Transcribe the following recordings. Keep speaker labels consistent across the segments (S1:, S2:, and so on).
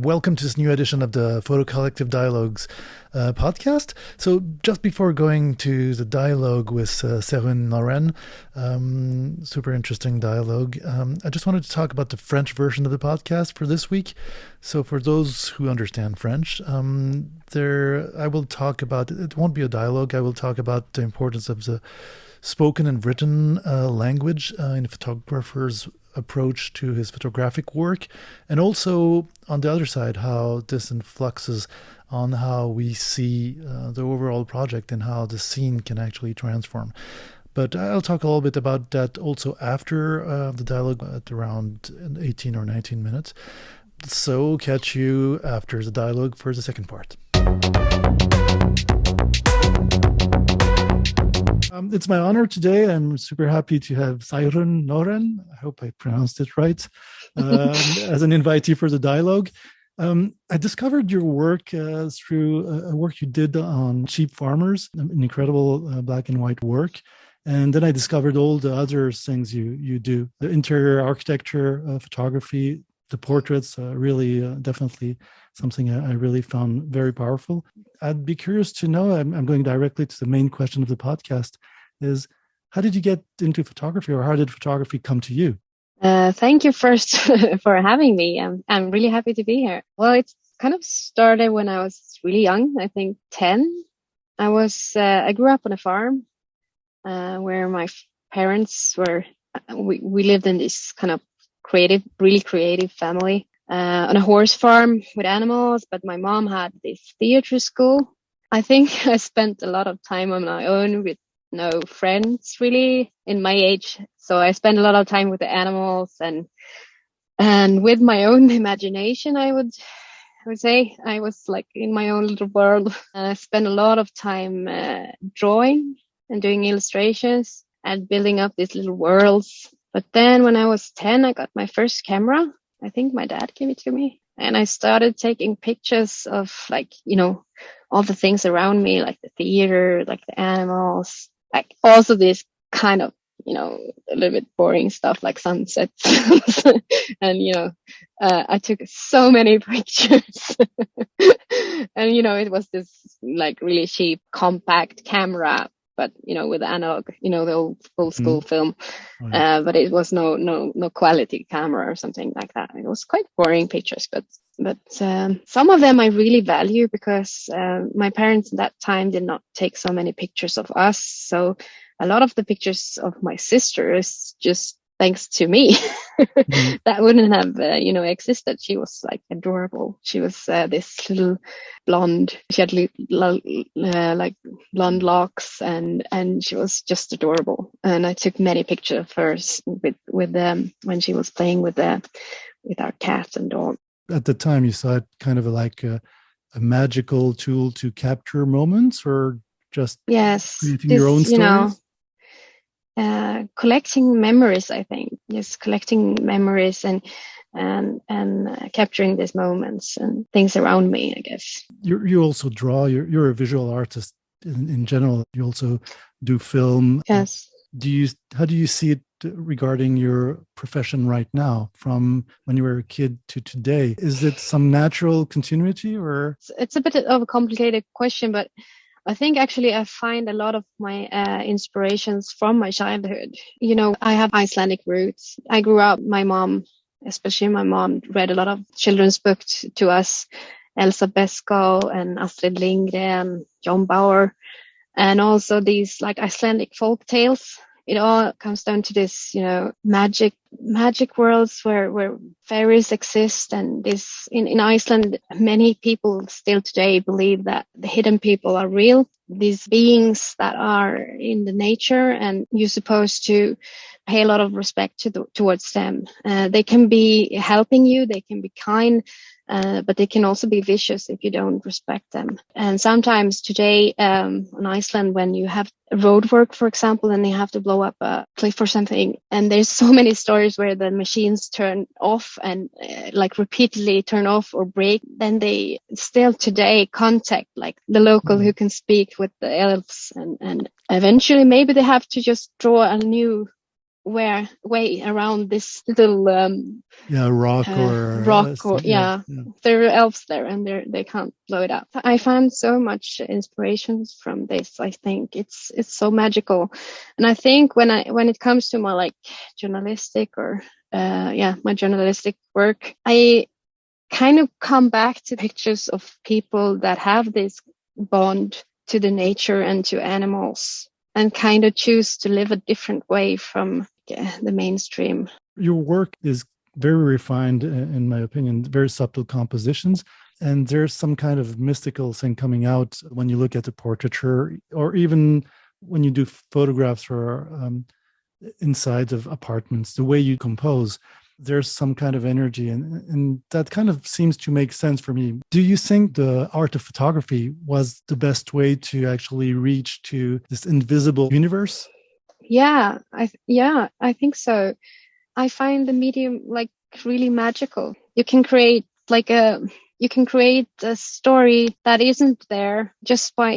S1: welcome to this new edition of the Photo Collective Dialogues podcast. So just before going to the dialogue with Saerun Noren, super interesting dialogue, I just wanted to talk about the French version of the podcast for this week. So for those who understand French, I will talk about, it won't be a dialogue, I will talk about the importance of the spoken and written language in a photographer's approach to his photographic work, and also on the other side how this influxes on how we see the overall project and how the scene can actually transform. But I'll talk a little bit about that also after the dialogue at around 18 or 19 minutes. So catch you after the dialogue for the second part. It's my honor today. I'm super happy to have Saerun Noren, I hope I pronounced it right, as an invitee for the dialogue. I discovered your work through a work you did on sheep farmers, an incredible black and white work. And then I discovered all the other things you do, the interior architecture, photography, the portraits, really definitely something I really found very powerful. I'd be curious to know, I'm going directly to the main question of the podcast, is how did you get into photography, or how did photography come to you?
S2: Thank you first for having me. I'm really happy to be here. Well, it kind of started when I was really young, I think 10. I grew up on a farm where my parents were, we lived in this kind of really creative family on a horse farm with animals, but my mom had this theater school. I think I spent a lot of time on my own with no friends really in my age. So I spent a lot of time with the animals and with my own imagination, I would say. I was like in my own little world. I spent a lot of time drawing and doing illustrations and building up these little worlds. But then when I was 10, I got my first camera. I think my dad gave it to me. And I started taking pictures of all the things around me, like the theater, like the animals, like also this kind of, a little bit boring stuff like sunsets. And, I took so many pictures. And, it was this like really cheap, compact camera, but, with analog, the old school film. Oh, but it was no quality camera or something like that. It was quite boring pictures, but some of them I really value because my parents at that time did not take so many pictures of us. So a lot of the pictures of my sister is just thanks to me. That wouldn't have, existed. She was like adorable. She was this little blonde. She had like blonde locks, and she was just adorable. And I took many pictures of her with when she was playing with our cat and dog.
S1: At the time, you saw it kind of like a magical tool to capture moments, or just creating your own stories?
S2: Collecting memories, I think. Yes, collecting memories and capturing these moments and things around me, I guess.
S1: You also draw. You're a visual artist in general. You also do film.
S2: Yes.
S1: How do you see it regarding your profession right now, from when you were a kid to today? Is it some natural continuity, or?
S2: It's a bit of a complicated question, but I think actually I find a lot of my inspirations from my childhood. I have Icelandic roots. I grew up, especially my mom, read a lot of children's books to us, Elsa Beskow and Astrid Lindgren, John Bauer, and also these like Icelandic folk tales. It all comes down to this, magic worlds where fairies exist. And this in Iceland, many people still today believe that the hidden people are real. These beings that are in the nature, and you're supposed to pay a lot of respect towards them. They can be helping you. They can be kind. But they can also be vicious if you don't respect them. And sometimes today, on Iceland, when you have road work, for example, and they have to blow up a cliff or something, and there's so many stories where the machines turn off and like repeatedly turn off or break, then they still today contact like the local who can speak with the elves, and eventually maybe they have to just draw a new way around this little
S1: rock or
S2: rock, or
S1: yeah.
S2: there are elves there, and they can't blow it up. I found so much inspirations from this. I think it's so magical, and I think when it comes to my like journalistic or my journalistic work, I kind of come back to pictures of people that have this bond to the nature and to animals, and kind of choose to live a different way from the mainstream.
S1: Your work is very refined, in my opinion, very subtle compositions. And there's some kind of mystical thing coming out when you look at the portraiture, or even when you do photographs for inside of apartments, the way you compose. There's some kind of energy, and that kind of seems to make sense for me. Do you think the art of photography was the best way to actually reach to this invisible universe?
S2: I think so. I find the medium like really magical. You can create a story that isn't there just by,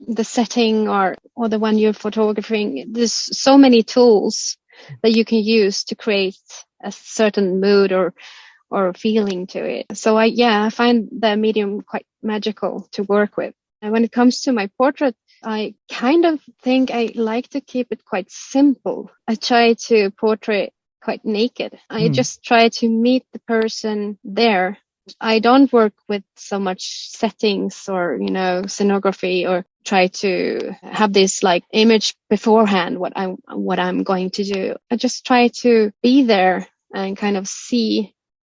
S2: the setting or the one you're photographing. There's so many tools that you can use to create a certain mood or feeling to it. So I find the medium quite magical to work with. And when it comes to my portrait, I kind of think I like to keep it quite simple. I try to portray quite naked. I just try to meet the person there. I don't work with so much settings or, scenography, or try to have this like image beforehand, what I'm going to do. I just try to be there and kind of see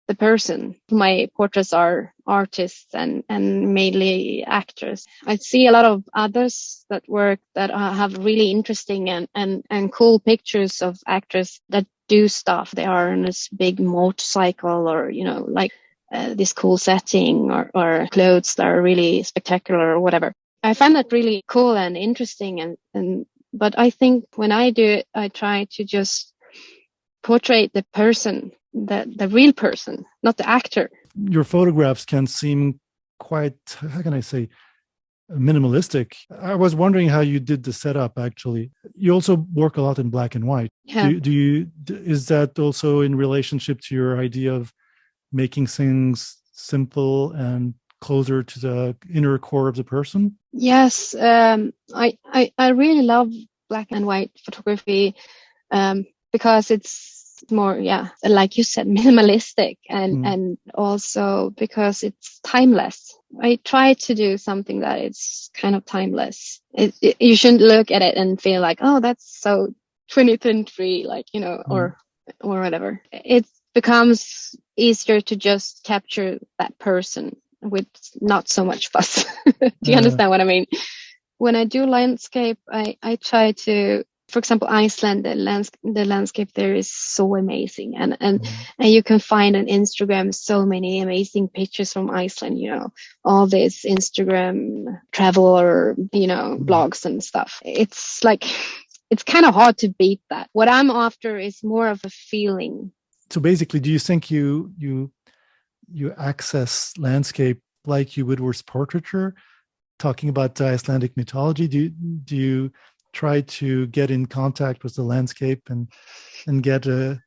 S2: the person. My portraits are artists and mainly actors. I see a lot of others that work that have really interesting and cool pictures of actors that do stuff. They are on this big motorcycle, or, this cool setting, or clothes that are really spectacular or whatever. I find that really cool and interesting. But I think when I do it, I try to just portray the person, the real person, not the actor.
S1: Your photographs can seem quite, how can I say, minimalistic. I was wondering how you did the setup. Actually, you also work a lot in black and white.
S2: Yeah.
S1: Is that also in relationship to your idea of making things simple and closer to the inner core of the person?
S2: Yes, I really love black and white photography because it's more, like you said, minimalistic, and also because it's timeless. I try to do something that is kind of timeless. You shouldn't look at it and feel like, oh, that's so 2023, or whatever. It becomes easier to just capture that person with not so much fuss. Do you understand what I mean? When I do landscape, I try to, for example, Iceland, the landscape there is so amazing. And you can find on Instagram so many amazing pictures from Iceland, all this Instagram travel or, blogs and stuff. It's like, it's kind of hard to beat that. What I'm after is more of a feeling.
S1: So basically, do you think you access landscape like you would with portraiture? Talking about the Icelandic mythology, do you try to get in contact with the landscape and get a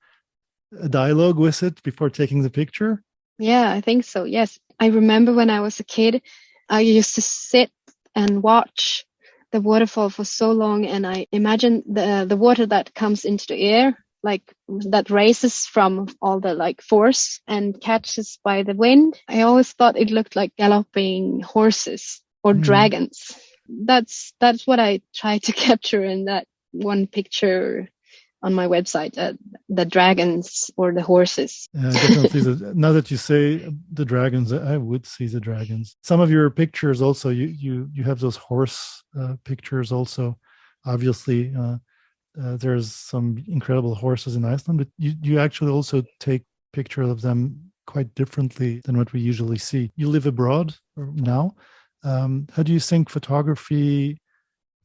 S1: dialogue with it before taking the picture?
S2: Yeah, I think so. Yes. I remember when I was a kid, I used to sit and watch the waterfall for so long. And I imagine the water that comes into the air, like that races from all the like force and catches by the wind. I always thought it looked like galloping horses or dragons. That's what I try to capture in that one picture on my website, the dragons or the horses.
S1: Yeah, definitely. Now that you say the dragons, I would see the dragons. Some of your pictures also, you have those horse pictures also. Obviously, there's some incredible horses in Iceland, but you actually also take pictures of them quite differently than what we usually see. You live abroad now. How do you think photography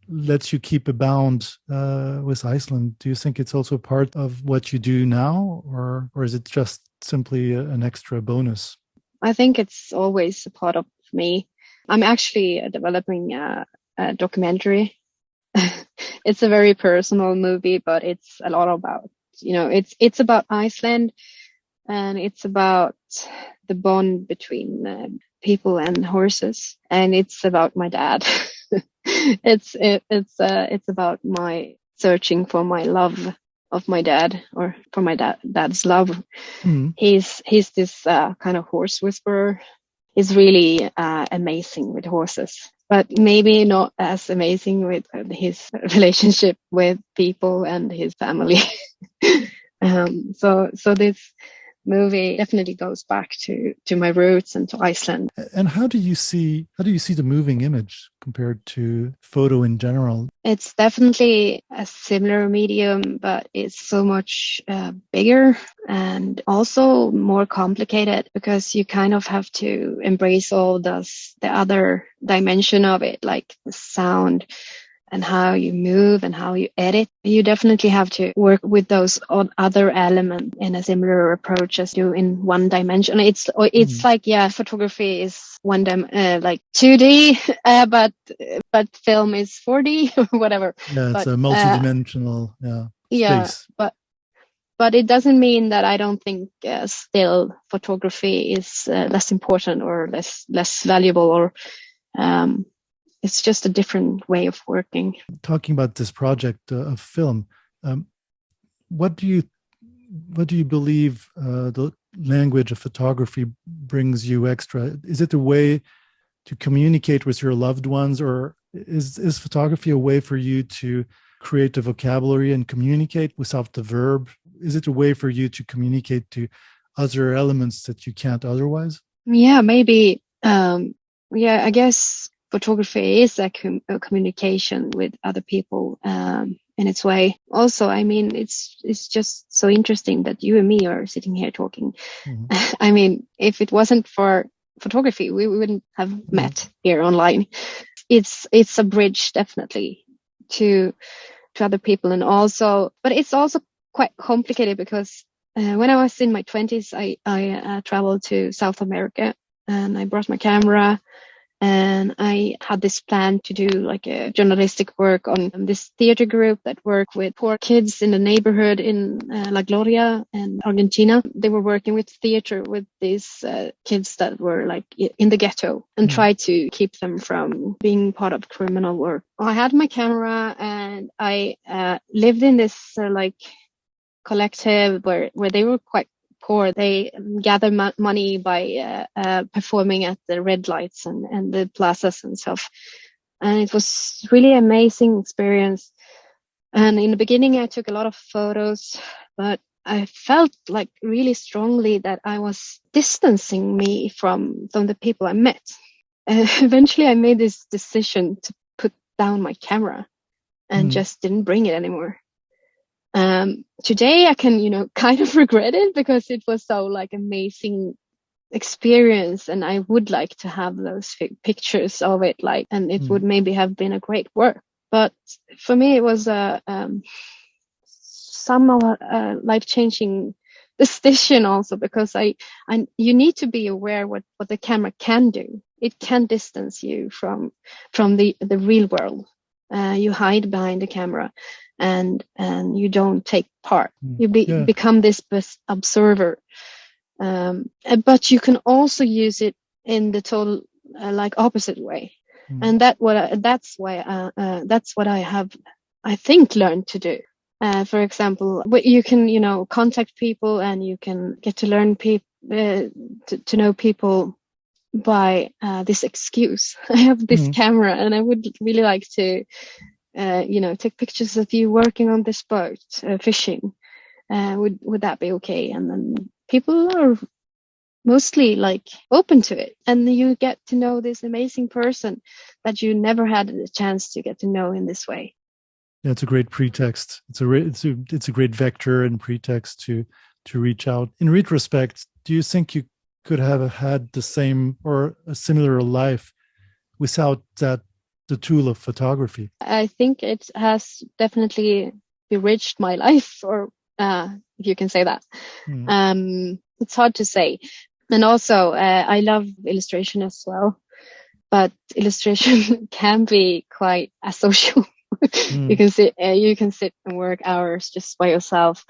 S1: lets you keep a bound with Iceland? Do you think it's also part of what you do now, or is it just simply an extra bonus?
S2: I think it's always a part of me. I'm actually developing a documentary. It's a very personal movie, but it's a lot about it's about Iceland, and it's about the bond between people and horses, and it's about my dad. It's about my searching for my love of my dad, or for my dad's love.
S1: Mm.
S2: He's this kind of horse whisperer. He's really amazing with horses, but maybe not as amazing with his relationship with people and his family. So this movie definitely goes back to my roots and to Iceland.
S1: And how do you see the moving image compared to photo in general?
S2: It's definitely a similar medium, but it's so much bigger and also more complicated, because you kind of have to embrace all the other dimension of it, like the sound and how you move and how you edit. You definitely have to work with those other elements in a similar approach as you in one dimension. It's like, yeah, photography is like 2D, but film is 4D or whatever.
S1: Yeah, it's
S2: but,
S1: a multidimensional space.
S2: Yeah, but it doesn't mean that I don't think still photography is less important or less valuable, or it's just a different way of working.
S1: Talking about this project of film, what do you believe the language of photography brings you extra? Is it a way to communicate with your loved ones, or is photography a way for you to create a vocabulary and communicate without the verb? Is it a way for you to communicate to other elements that you can't otherwise?
S2: Yeah, maybe. I guess photography is a communication with other people in its way. Also, I mean, it's just so interesting that you and me are sitting here talking. Mm-hmm. I mean, if it wasn't for photography, we wouldn't have met here online. It's a bridge, definitely, to other people, and also, but it's also quite complicated, because when I was in my 20s, I traveled to South America, and I brought my camera. And I had this plan to do like a journalistic work on this theater group that worked with poor kids in the neighborhood in La Gloria in Argentina. They were working with theater with these kids that were like in the ghetto, and tried to keep them from being part of criminal work. I had my camera, and I lived in this like collective where they were quite poor. They gather money by performing at the red lights and the plazas and stuff. And it was really amazing experience. And in the beginning, I took a lot of photos, but I felt like really strongly that I was distancing me from the people I met. And eventually I made this decision to put down my camera and just didn't bring it anymore. Today I can, kind of regret it, because it was so like amazing experience, and I would like to have those pictures of it, like, and it would maybe have been a great work. But for me, it was somewhat life-changing decision also, because you need to be aware what the camera can do. It can distance you from the real world. You hide behind the camera. And you don't take part. You become this observer. But you can also use it in the total like opposite way. And that's what I have, I think, learned to do. For example, you can, contact people, and you can get to learn to know people by this excuse. I have this camera, and I would really like to take pictures of you working on this boat, fishing. Would that be okay? And then people are mostly like open to it, and you get to know this amazing person that you never had the chance to get to know in this way.
S1: Yeah, it's a great pretext. It's a great vector and pretext to reach out. In retrospect, do you think you could have had the same or a similar life without the tool of photography?
S2: I think it has definitely enriched my life, or if you can say that. It's hard to say. And also, I love illustration as well, but illustration can be quite asocial. You can sit and work hours just by yourself.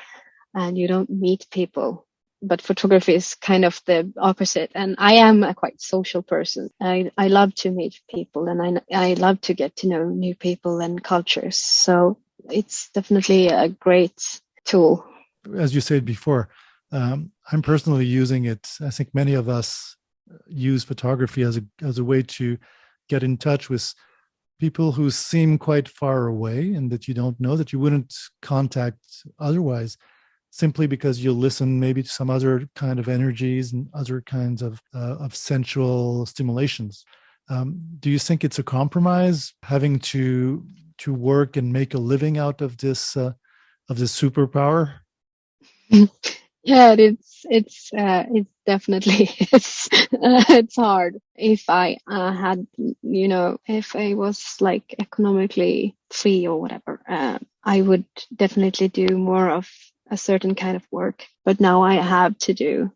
S2: and you don't meet people. But photography is kind of the opposite. And I am a quite social person. I love to meet people, and I love to get to know new people and cultures. So it's definitely a great tool.
S1: As you said before, I'm personally using it. I think many of us use photography as a way to get in touch with people who seem quite far away and that you don't know, that you wouldn't contact otherwise, simply because you'll listen maybe to some other kind of energies and other kinds of sensual stimulations. Do you think it's a compromise having to work and make a living out of this superpower?
S2: Yeah, it's definitely it's hard. If I had, if I was like economically free or whatever, I would definitely do more of a certain kind of work. But now I have to do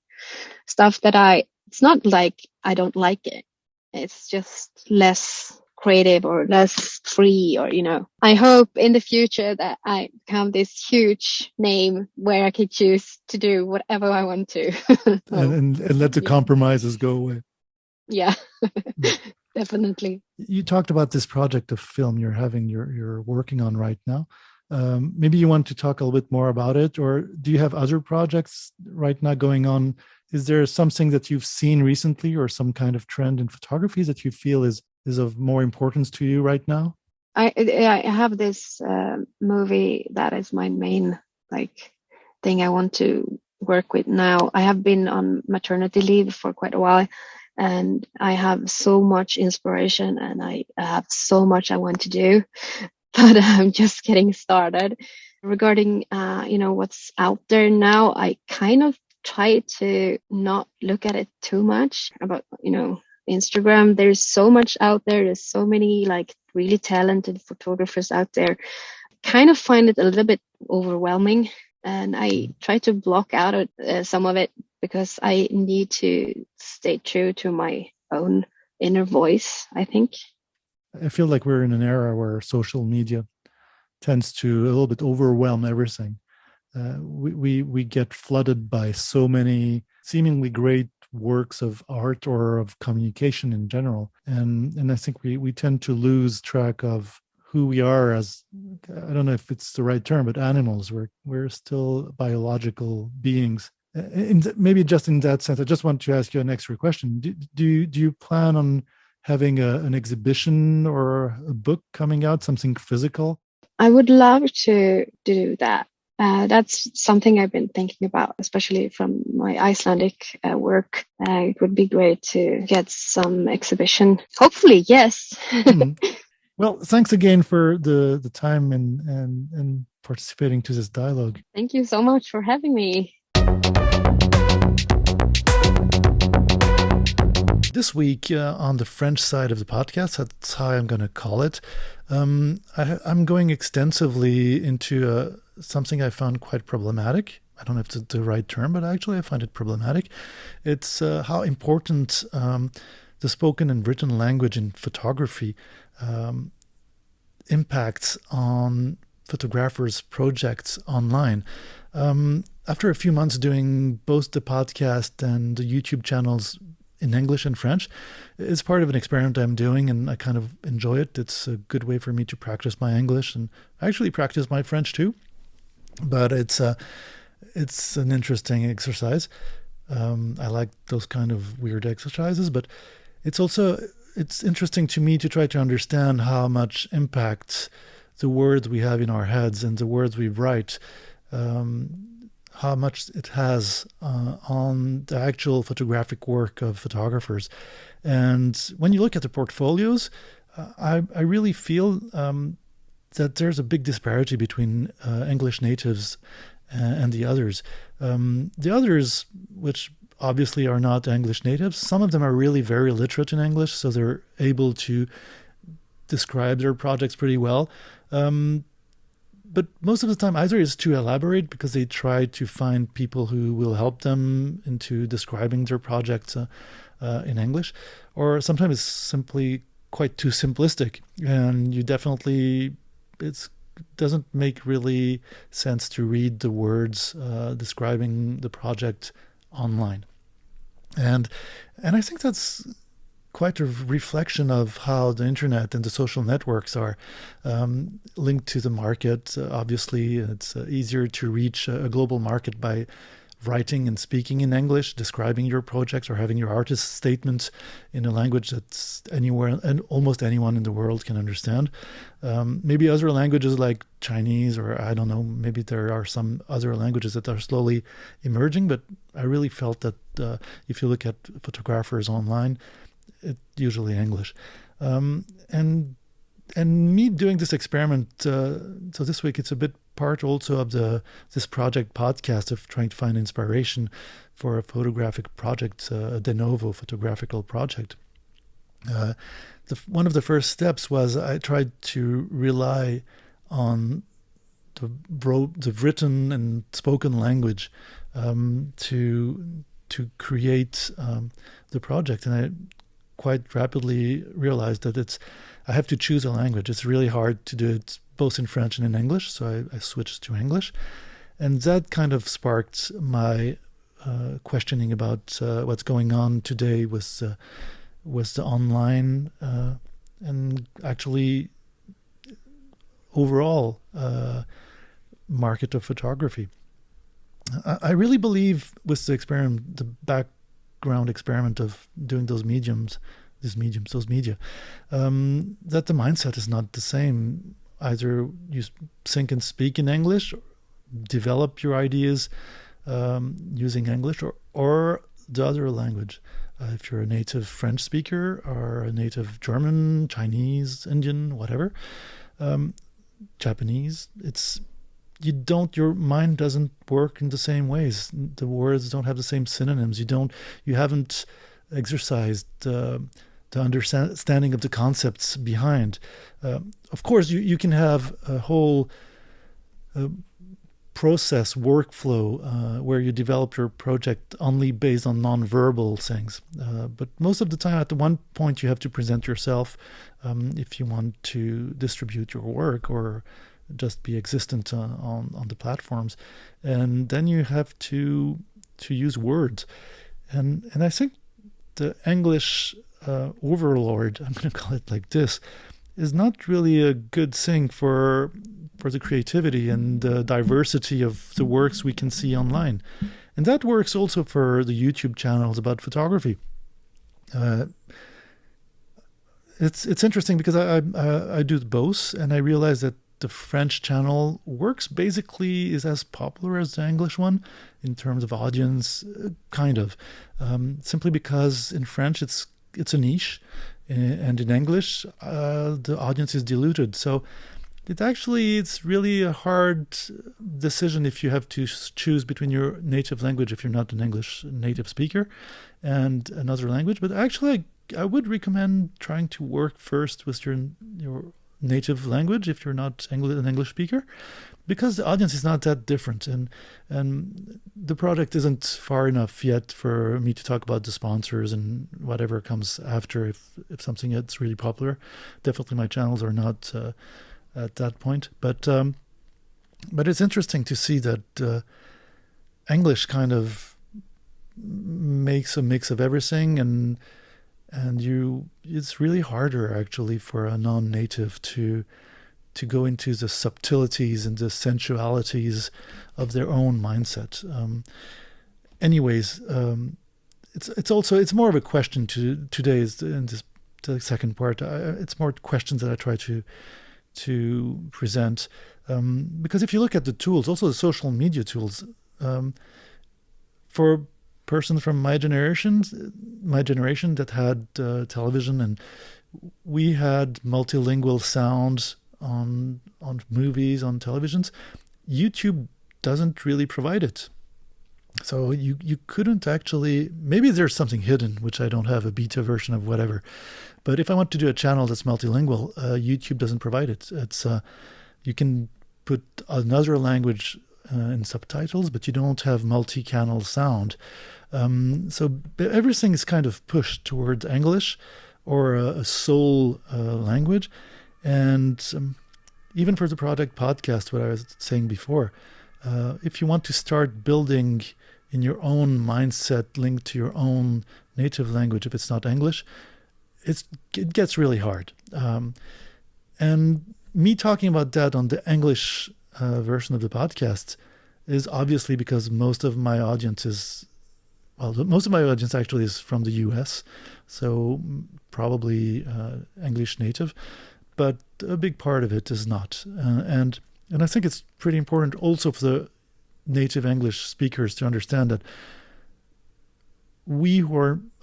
S2: stuff that it's not like I don't like it. It's just less creative or less free, or I hope in the future that I become this huge name where I could choose to do whatever I want to.
S1: and let the compromises go away.
S2: Yeah. Definitely.
S1: You talked about this project of film you're working on right now. Maybe you want to talk a little bit more about it, or do you have other projects right now going on? Is there something that you've seen recently or some kind of trend in photography that you feel is of more importance to you right now?
S2: I have this movie that is my main thing I want to work with now. I have been on maternity leave for quite a while, and I have so much inspiration, and I have so much I want to do, but I'm just getting started. Regarding what's out there now, I kind of try to not look at it too much about Instagram. There's so much out there. There's so many really talented photographers out there. Kind of find it a little bit overwhelming, and I try to block out some of it because I need to stay true to my own inner voice, I think.
S1: I feel like we're in an era where social media tends to a little bit overwhelm everything. We get flooded by so many seemingly great works of art or of communication in general, and I think we tend to lose track of who we are as, I don't know if it's the right term, but animals. We're still biological beings. Maybe just in that sense, I just want to ask you an extra question. Do you plan on having an exhibition or a book coming out, something physical?
S2: I would love to do that. That's something I've been thinking about, especially from my Icelandic work. It would be great to get some exhibition. Hopefully, yes.
S1: Well, thanks again for the time and participating to this dialogue.
S2: Thank you so much for having me.
S1: This week on the French side of the podcast, that's how I'm going to call it, I'm going extensively into something I found quite problematic. I don't know if it's the right term, but actually I find it problematic. It's how important the spoken and written language in photography impacts on photographers' projects online. After a few months doing both the podcast and the YouTube channels in English and French, it's part of an experiment I'm doing, and I kind of enjoy it. It's a good way for me to practice my English and actually practice my French too. But it's an interesting exercise. I like those kind of weird exercises, but it's interesting to me to try to understand how much impact the words we have in our heads and the words we write, how much it has on the actual photographic work of photographers. And when you look at the portfolios, I really feel that there's a big disparity between English natives and the others. The others, which obviously are not English natives, some of them are really very literate in English, so they're able to describe their projects pretty well. But most of the time, either it's too elaborate because they try to find people who will help them into describing their projects in English, or sometimes it's simply quite too simplistic, and it's doesn't make really sense to read the words describing the project online. And I think that's quite a reflection of how the internet and the social networks are linked to the market. Obviously, it's easier to reach a global market by writing and speaking in English, describing your project, or having your artist statement in a language that's anywhere and almost anyone in the world can understand. Maybe other languages like Chinese, or I don't know, maybe there are some other languages that are slowly emerging, but I really felt that if you look at photographers online, it's usually English. And me doing this experiment, so this week it's a bit part also of this project podcast of trying to find inspiration for a photographic project, a de novo photographical project. One of the first steps was I tried to rely on the written and spoken language to create the project, and I quite rapidly realized that I have to choose a language. It's really hard to do it both in French and in English, so I switched to English. And that kind of sparked my questioning about what's going on today with the online and actually overall market of photography. I really believe with the experiment, the background experiment of doing those media, that the mindset is not the same. Either you think and speak in English, develop your ideas using English, or the other language. If you're a native French speaker or a native German, Chinese, Indian, whatever, Japanese, your mind doesn't work in the same ways. The words don't have the same synonyms. You haven't exercised the understanding of the concepts behind. Of course, you can have a whole process, workflow, where you develop your project only based on non-verbal things. But most of the time, at one point, you have to present yourself if you want to distribute your work or just be existent on the platforms. And then you have to use words. And I think the English overlord, I'm going to call it like this, is not really a good thing for the creativity and the diversity of the works we can see online. And that works also for the YouTube channels about photography. It's interesting because I do both, and I realize that the French channel is as popular as the English one in terms of audience, kind of, simply because in French it's a niche, and in English the audience is diluted. So it's really a hard decision if you have to choose between your native language, if you're not an English native speaker, and another language. But actually, I would recommend trying to work first with your native language if you're not an English speaker, because the audience is not that different, and the project isn't far enough yet for me to talk about the sponsors and whatever comes after. If something gets really popular, definitely my channels are not at that point. But it's interesting to see that English kind of makes a mix of everything, and it's really harder actually for a non-native to go into the subtleties and the sensualities of their own mindset. It's more of a question today in the second part. It's more questions that I try to present, because if you look at the tools, also the social media tools, for persons from my generation that had television, and we had multilingual sound on movies, on televisions, YouTube doesn't really provide it. So you couldn't actually, maybe there's something hidden, which I don't have a beta version of, whatever. But if I want to do a channel that's multilingual, YouTube doesn't provide it. It's you can put another language in subtitles, but you don't have multi-channel sound. So everything is kind of pushed towards English or a sole language. And even for the project podcast, what I was saying before, if you want to start building in your own mindset linked to your own native language, if it's not English, it gets really hard. And me talking about that on the English version of the podcast is obviously because most of my audience actually is from the US, so probably English native, but a big part of it is not. And I think it's pretty important also for the native English speakers to understand that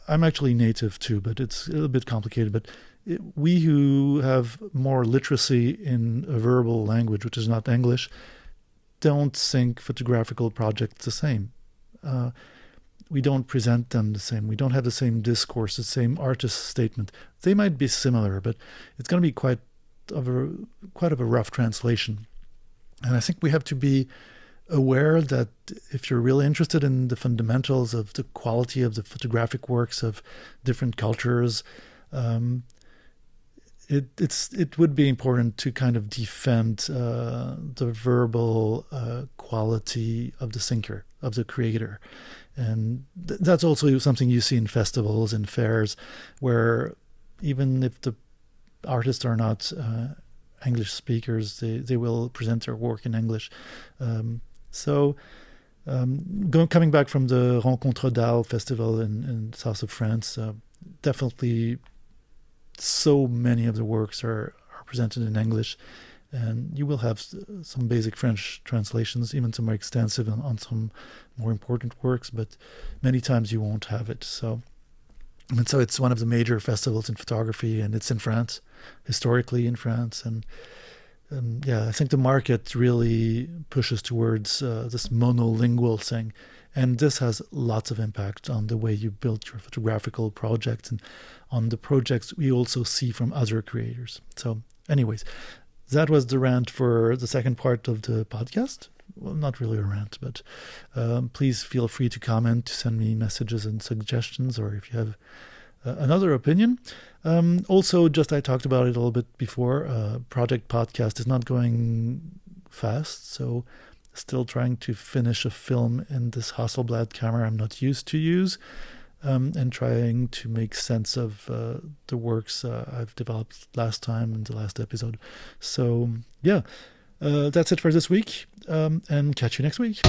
S1: I'm actually native too, but it's a little bit complicated, but we who have more literacy in a verbal language, which is not English, don't think photographical projects the same. We don't present them the same. We don't have the same discourse, the same artist statement. They might be similar, but it's going to be quite of a rough translation. And I think we have to be aware that if you're really interested in the fundamentals of the quality of the photographic works of different cultures, it would be important to kind of defend the verbal quality of the thinker, of the creator. And that's also something you see in festivals and fairs, where even if the artists are not English speakers, they will present their work in English. Coming back from the Rencontre d'Arles festival in south of France, definitely so many of the works are presented in English, and you will have some basic French translations, even some more extensive on some more important works, but many times you won't have it. So it's one of the major festivals in photography, and it's in France, historically in France. And I think the market really pushes towards this monolingual thing. And this has lots of impact on the way you build your photographical projects and on the projects we also see from other creators. So anyways, that was the rant for the second part of the podcast. Well, not really a rant, but please feel free to comment, to send me messages and suggestions, or if you have another opinion. Also, just I talked about it a little bit before, project podcast is not going fast, so still trying to finish a film in this Hasselblad camera I'm not used to use, and trying to make sense of the works I've developed last time in the last episode. So that's it for this week, and catch you next week.